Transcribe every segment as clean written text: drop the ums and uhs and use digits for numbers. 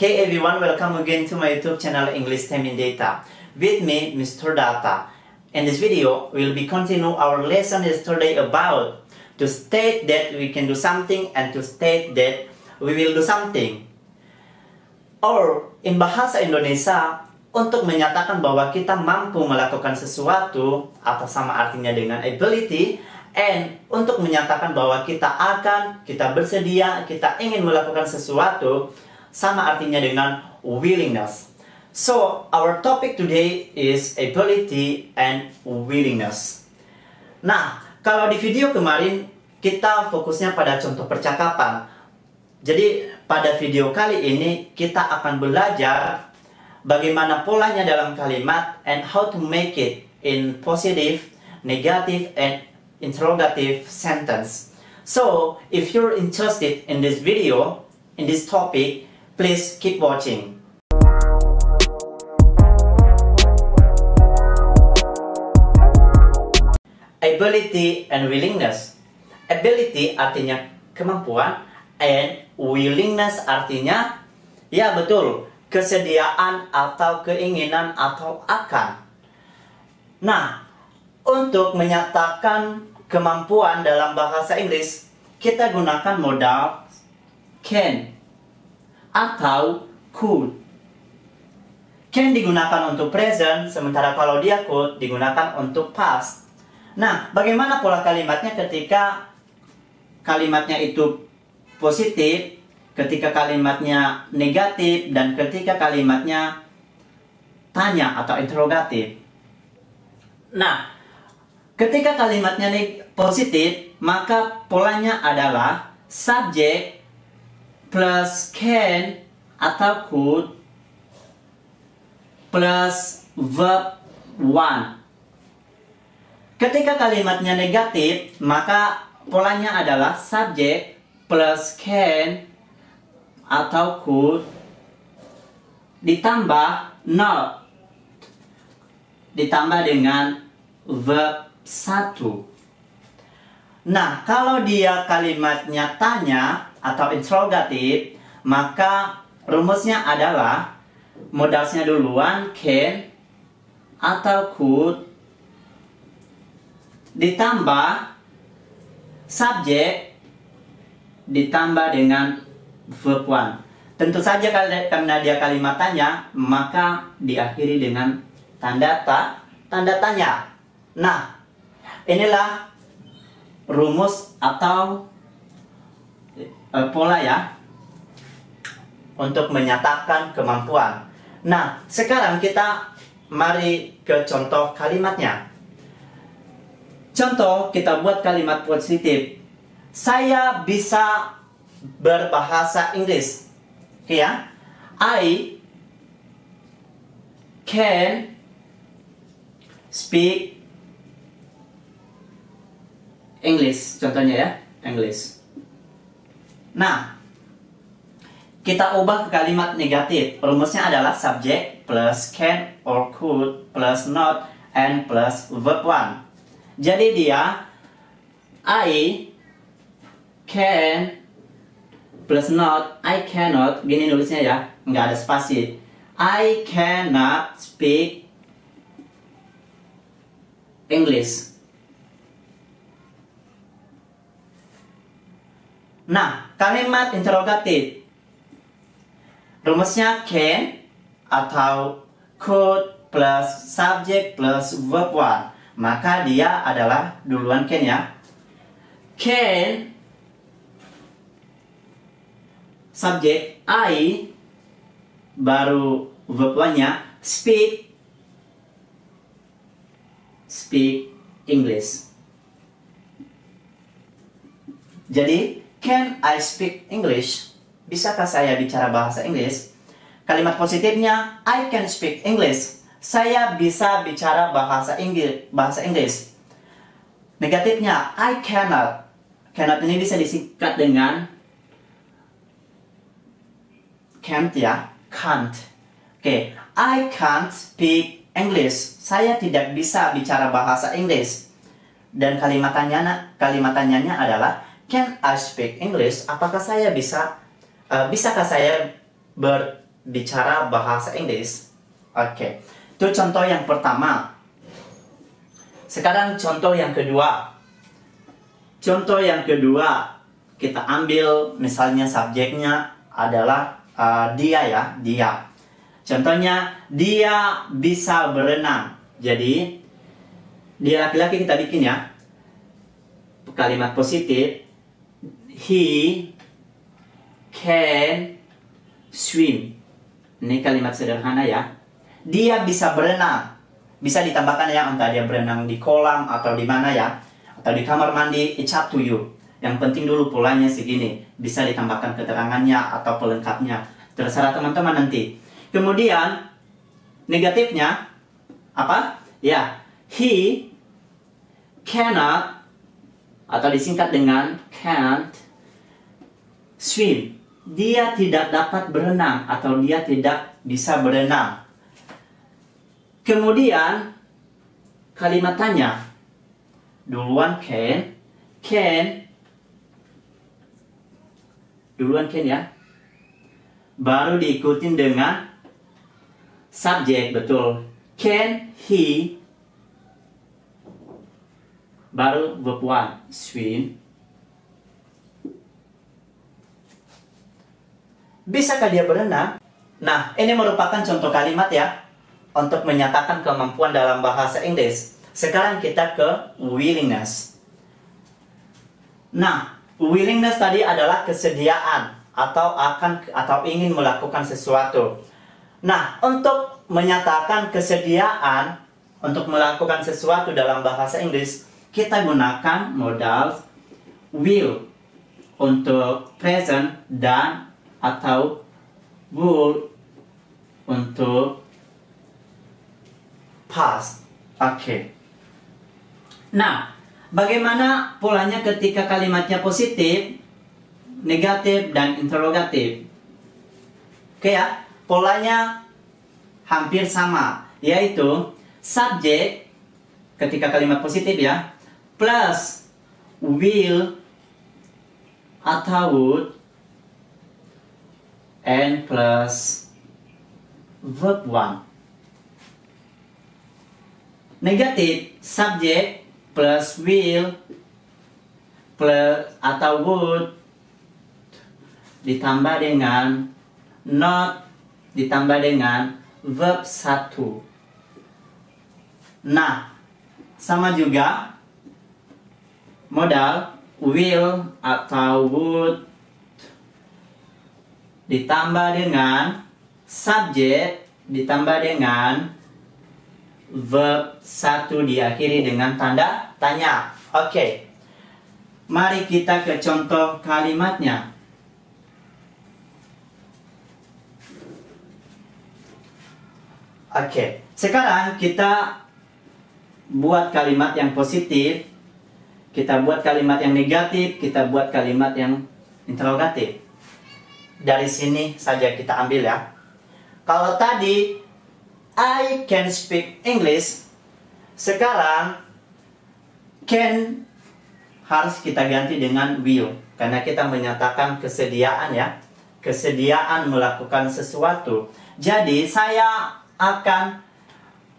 Hey everyone, welcome again to my YouTube channel English Time in Data. With me, Mr. Data. In this video, we'll be continue our lesson yesterday about to state that we can do something and to state that we will do something. Or in bahasa Indonesia, untuk menyatakan bahwa kita mampu melakukan sesuatu atau sama artinya dengan ability, and untuk menyatakan bahwa kita bersedia, kita ingin melakukan sesuatu sama artinya dengan willingness. So, our topic today is ability and willingness. Nah, kalau di video kemarin kita fokusnya pada contoh percakapan. Jadi, pada video kali ini kita akan belajar bagaimana polanya dalam kalimat and how to make it in positive, negative, and interrogative sentence. So, if you're interested in this video, in this topic, please keep watching. Ability and willingness. Ability artinya kemampuan, and willingness artinya, ya betul, kesediaan atau keinginan atau akan. Nah, untuk menyatakan kemampuan dalam bahasa Inggris, kita gunakan modal can atau could. Can digunakan untuk present, sementara kalau dia could digunakan untuk past. Nah, bagaimana pola kalimatnya ketika kalimatnya itu positif, ketika kalimatnya negatif, dan ketika kalimatnya tanya atau interrogatif? Nah, ketika kalimatnya positif, maka polanya adalah subject plus can atau could plus verb one. Ketika kalimatnya negatif, maka polanya adalah subject plus can atau could ditambah not, ditambah dengan verb satu. Nah, kalau dia kalimatnya tanya atau interrogatif, maka rumusnya adalah modalnya duluan can atau could ditambah subject ditambah dengan verb one. Tentu saja karena dia kalimat tanya, maka diakhiri dengan tanda tanya. Nah, inilah rumus atau pola ya untuk menyatakan kemampuan. Nah, sekarang kita mari ke contoh kalimatnya. Contoh, kita buat kalimat positif. Saya bisa berbahasa Inggris. Oke ya? I can speak English. Contohnya ya, English. Nah, kita ubah ke kalimat negatif. Rumusnya adalah subject plus can or could plus not and plus verb one. Jadi dia I can plus not, I cannot, gini nulisnya ya, nggak ada spasi. I cannot speak English. Nah, kalimat interrogatif, rumusnya can atau could plus subject plus verb one. Maka dia adalah duluan can ya. Can subject I baru verb one-nya speak English. Jadi can I speak English? Bisakah saya bicara bahasa Inggris? Kalimat positifnya I can speak English. Saya bisa bicara bahasa Inggris. Negatifnya I cannot. Cannot ini bisa disingkat dengan can't ya, can't. Oke, I can't speak English. Saya tidak bisa bicara bahasa Inggris. Dan kalimat tanyanya adalah can I speak English? Apakah saya bisakah saya bicara bahasa Inggris. Oke, itu contoh yang pertama. Sekarang contoh yang kedua. Contoh yang kedua, kita ambil misalnya subjeknya adalah dia ya, dia. Contohnya, dia bisa berenang. Jadi, dia laki-laki kita bikin ya. Kalimat positif. He can swim. Ini kalimat sederhana ya. Dia bisa berenang. Bisa ditambahkan ya, entah dia berenang di kolam atau di mana ya. Atau di kamar mandi, it's up to you. Yang penting dulu polanya segini. Bisa ditambahkan keterangannya atau pelengkapnya. Terserah teman-teman nanti. Kemudian, negatifnya, apa? Ya, he cannot, atau disingkat dengan can't, swim. Dia tidak dapat berenang, atau dia tidak bisa berenang. Kemudian, kalimat tanya. Duluan can, duluan can ya. Baru diikutin dengan subjek, betul. Can he, baru verb 1, swim. Bisakah dia berenang? Nah, ini merupakan contoh kalimat ya, untuk menyatakan kemampuan dalam bahasa Inggris. Sekarang kita ke willingness. Nah, willingness tadi adalah kesediaan atau ingin melakukan sesuatu. Nah, untuk menyatakan kesediaan untuk melakukan sesuatu dalam bahasa Inggris, kita gunakan modal will untuk present dan atau would untuk past. Oke. Nah, bagaimana polanya ketika kalimatnya positif, negatif, dan interrogatif? Oke ya, polanya hampir sama, yaitu subjek ketika kalimat positif ya, plus will atau would, and plus verb 1. Negatif, subjek plus will plus atau would ditambah dengan not ditambah dengan verb 1. Nah, sama juga modal will atau would ditambah dengan subjek ditambah dengan verb 1 diakhiri dengan tanda tanya. Oke. Mari kita ke contoh kalimatnya. Oke. Sekarang kita buat kalimat yang positif, kita buat kalimat yang negatif, kita buat kalimat yang interrogatif. Dari sini saja kita ambil ya. Kalau tadi I can speak English, sekarang can harus kita ganti dengan will, karena kita menyatakan kesediaan ya, kesediaan melakukan sesuatu. Jadi saya akan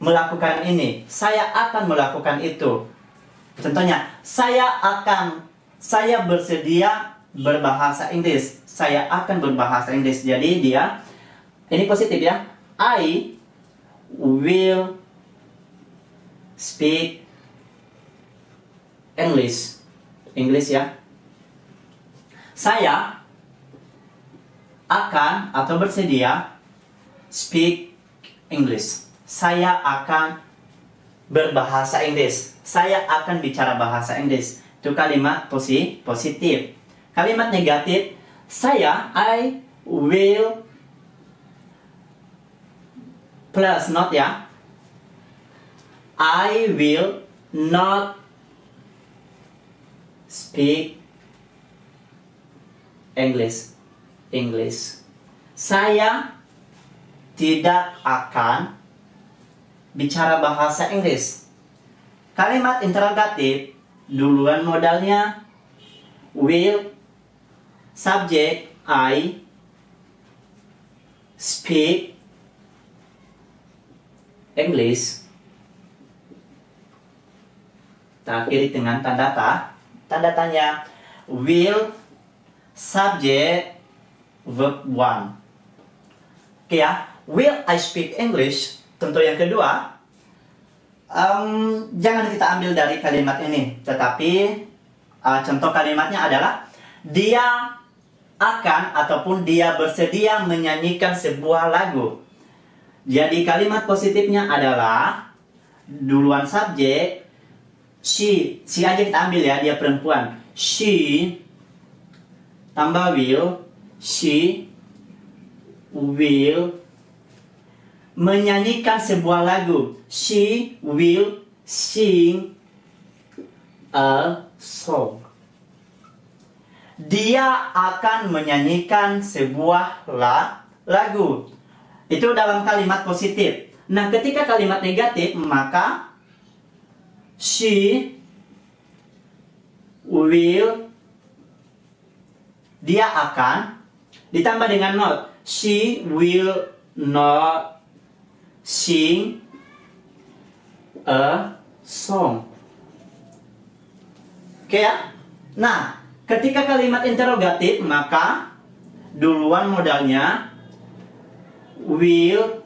melakukan ini, saya akan melakukan itu. Contohnya, saya bersedia berbahasa Inggris, saya akan berbahasa Inggris. Jadi dia, ini positif ya, I will speak English ya. Saya akan atau bersedia speak English. Saya akan berbahasa Inggris. Saya akan bicara bahasa Inggris. Itu kalimat positif. Kalimat negatif, I will plus not ya. I will not speak English. Saya tidak akan bicara bahasa Inggris. Kalimat interrogatif, duluan modalnya will, subjek I, speak English. Kita akhiri dengan tanda tanya. Will, subject, verb 1. Oke ya, will I speak English? Contoh yang kedua, jangan kita ambil dari kalimat ini, tetapi contoh kalimatnya adalah dia akan ataupun dia bersedia menyanyikan sebuah lagu. Jadi kalimat positifnya adalah duluan subjek, she aja kita ambil ya, dia perempuan. She tambah will, she will menyanyikan sebuah lagu. She will sing a song. Dia akan menyanyikan sebuah lagu. Itu dalam kalimat positif. Nah, ketika kalimat negatif, maka she will, dia akan, ditambah dengan not. She will not sing a song. Oke ya? Nah, ketika kalimat interrogatif, maka duluan modalnya will,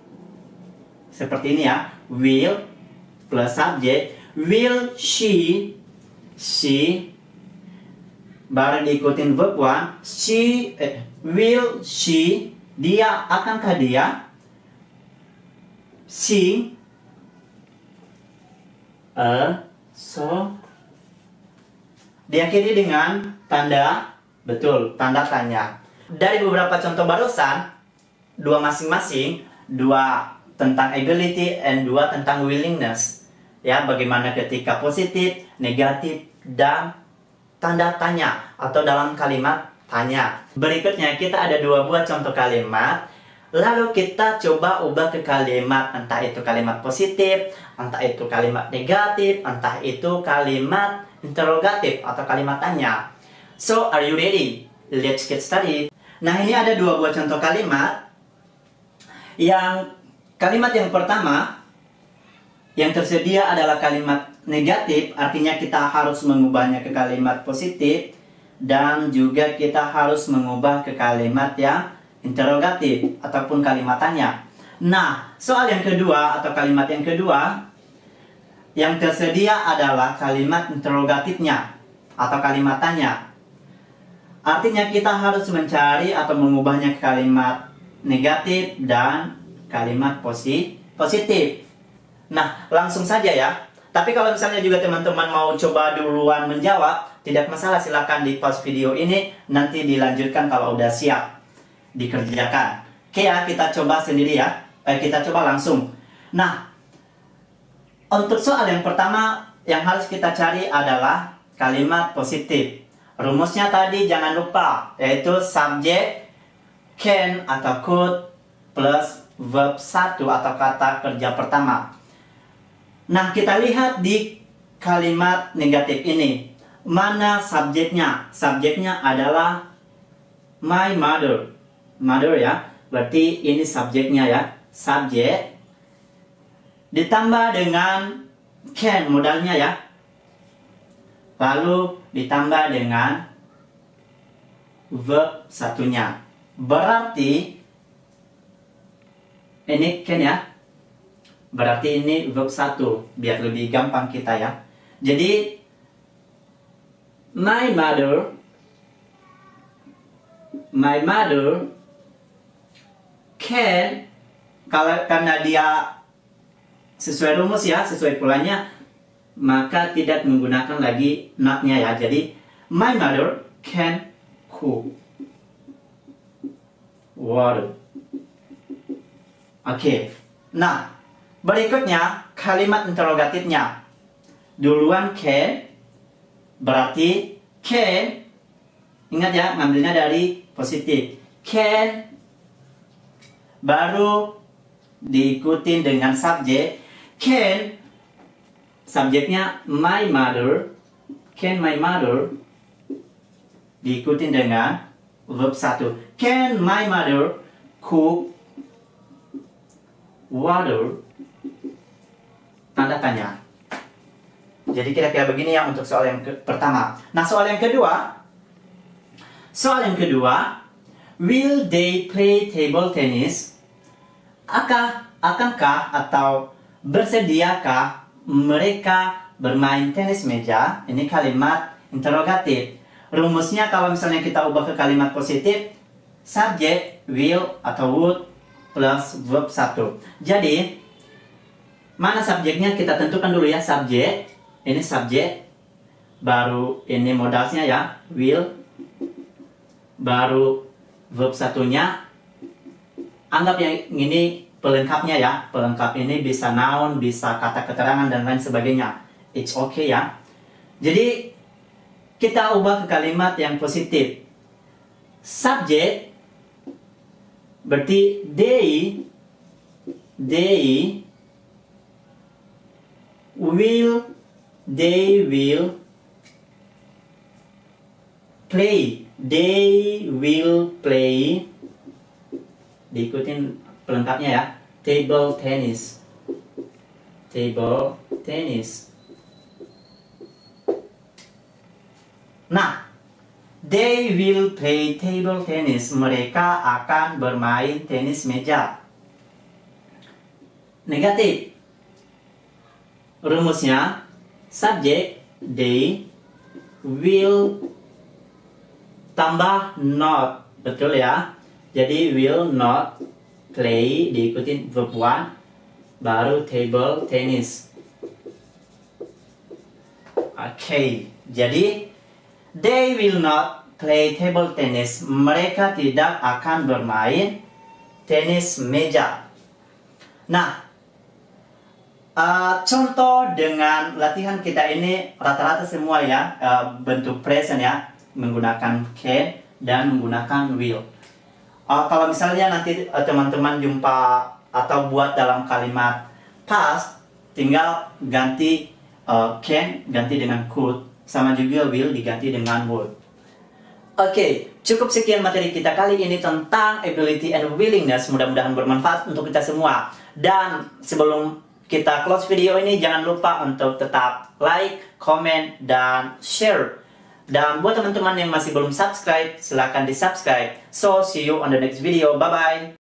seperti ini ya, will plus subject. Will she baru diikutin verb 1. Will she, dia, akankah dia sing a song? Diakhiri dengan tanda, betul, tanda tanya. Dari beberapa contoh barusan, dua masing-masing, dua tentang ability and dua tentang willingness. Ya, bagaimana ketika positif, negatif, dan tanda tanya atau dalam kalimat tanya. Berikutnya kita ada dua buah contoh kalimat. Lalu kita coba ubah ke kalimat, entah itu kalimat positif, entah itu kalimat negatif, entah itu kalimat interrogatif atau kalimat tanya. So, are you ready? Let's get started. Nah, ini ada dua buah contoh kalimat. Kalimat yang pertama yang tersedia adalah kalimat negatif, artinya kita harus mengubahnya ke kalimat positif, dan juga kita harus mengubah ke kalimat yang interrogatif ataupun kalimat tanya. Nah, soal yang kedua atau kalimat yang kedua yang tersedia adalah kalimat interrogatifnya atau kalimat tanya. Artinya kita harus mencari atau mengubahnya ke kalimat negatif dan kalimat positif. Nah, langsung saja ya. Tapi kalau misalnya juga teman-teman mau coba duluan menjawab, tidak masalah, silakan di pause video ini, nanti dilanjutkan kalau udah siap dikerjakan. Oke ya, kita coba sendiri ya. Kita coba langsung. Nah, untuk soal yang pertama yang harus kita cari adalah kalimat positif. Rumusnya tadi jangan lupa, yaitu subjek can atau could plus verb 1 atau kata kerja pertama. Nah, kita lihat di kalimat negatif ini. Mana subjeknya? Subjeknya adalah my mother. Mother ya. Berarti ini subjeknya ya. Subjek. Ditambah dengan can modalnya ya. Lalu ditambah dengan verb satunya. Berarti ini can ya. Berarti ini verb 1, biar lebih gampang kita ya. Jadi my mother can, karena dia sesuai rumus ya, sesuai polanya, maka tidak menggunakan lagi not-nya ya. Jadi my mother can cook water. Oke. Nah, berikutnya kalimat interrogatifnya. Duluan can, berarti can, ingat ya, ngambilnya dari positif. Can, baru diikutin dengan subjek. Can, subjeknya my mother. Can my mother, diikutin dengan verb 1. Can my mother cook water, tanda tanya. Jadi kira-kira begini ya untuk soal yang pertama. Nah, soal yang kedua, will they play table tennis? Akankah atau bersediakah mereka bermain tenis meja? Ini kalimat interrogatif. Rumusnya kalau misalnya kita ubah ke kalimat positif, subjek will atau would plus verb 1. Jadi, mana subjeknya kita tentukan dulu ya, subjek. Ini subjek, baru ini modalnya ya, will, baru verb satunya. Anggap yang ini pelengkapnya ya. Pelengkap ini bisa noun, bisa kata keterangan dan lain sebagainya. It's okay ya. Jadi kita ubah ke kalimat yang positif. Subjek berarti they will play, diikutin pelengkapnya ya, table tennis. Nah, they will play table tennis. Mereka akan bermain tenis meja. Negatif. Rumusnya, subjek they will tambah not. Betul ya? Jadi will not play diikutin verb 1 baru table tennis. Oke. Jadi they will not play table tennis. Mereka tidak akan bermain tenis meja. Nah, contoh dengan latihan kita ini rata-rata semua ya bentuk present ya, menggunakan can dan menggunakan will. Kalau misalnya nanti teman-teman jumpa atau buat dalam kalimat past, tinggal ganti can ganti dengan could, sama juga will diganti dengan would. Oke, cukup sekian materi kita kali ini tentang ability and willingness. Mudah-mudahan bermanfaat untuk kita semua. Dan sebelum kita close video ini, jangan lupa untuk tetap like, comment, dan share. Dan buat teman-teman yang masih belum subscribe, silahkan di subscribe. So, see you on the next video. Bye-bye.